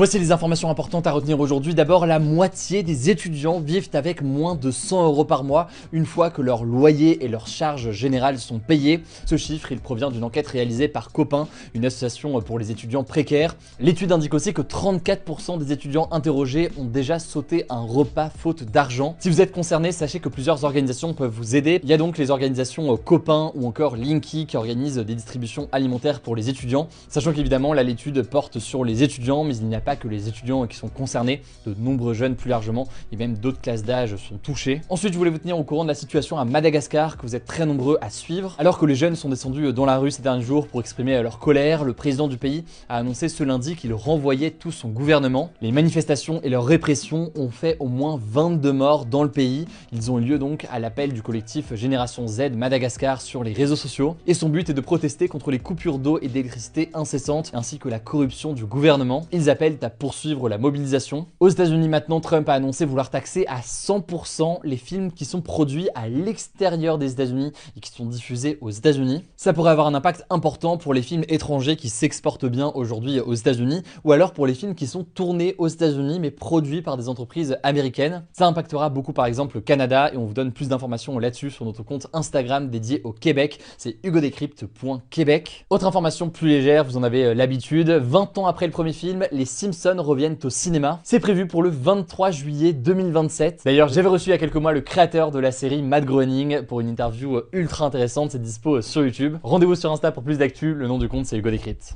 Voici les informations importantes à retenir aujourd'hui. D'abord, la moitié des étudiants vivent avec moins de 100 € par mois une fois que leur loyer et leurs charges générales sont payés. Ce chiffre, il provient d'une enquête réalisée par Copin, une association pour les étudiants précaires. L'étude indique aussi que 34% des étudiants interrogés ont déjà sauté un repas faute d'argent. Si vous êtes concerné, sachez que plusieurs organisations peuvent vous aider. Il y a donc les organisations Copin ou encore Linky qui organisent des distributions alimentaires pour les étudiants. Sachant qu'évidemment, là, l'étude porte sur les étudiants, mais il n'y a pas que les étudiants qui sont concernés, de nombreux jeunes plus largement, et même d'autres classes d'âge sont touchés. Ensuite, je voulais vous tenir au courant de la situation à Madagascar, que vous êtes très nombreux à suivre. Alors que les jeunes sont descendus dans la rue ces derniers jours pour exprimer leur colère, le président du pays a annoncé ce lundi qu'il renvoyait tout son gouvernement. Les manifestations et leur répression ont fait au moins 22 morts dans le pays. Ils ont eu lieu donc à l'appel du collectif Génération Z Madagascar sur les réseaux sociaux. Et son but est de protester contre les coupures d'eau et d'électricité incessantes, ainsi que la corruption du gouvernement. Ils appellent à poursuivre la mobilisation. Aux États-Unis maintenant, Trump a annoncé vouloir taxer à 100% les films qui sont produits à l'extérieur des États-Unis et qui sont diffusés aux États-Unis. Ça pourrait avoir un impact important pour les films étrangers qui s'exportent bien aujourd'hui aux États-Unis, ou alors pour les films qui sont tournés aux États-Unis mais produits par des entreprises américaines. Ça impactera beaucoup par exemple le Canada et on vous donne plus d'informations là-dessus sur notre compte Instagram dédié au Québec. C'est hugodécrypte.québec. Autre information plus légère, vous en avez l'habitude, 20 ans après le premier film, les Simpsons reviennent au cinéma. C'est prévu pour le 23 juillet 2027. D'ailleurs, j'avais reçu il y a quelques mois le créateur de la série, Matt Groening, pour une interview ultra intéressante. C'est dispo sur YouTube. Rendez-vous sur Insta pour plus d'actu. Le nom du compte, c'est hugodécrypte.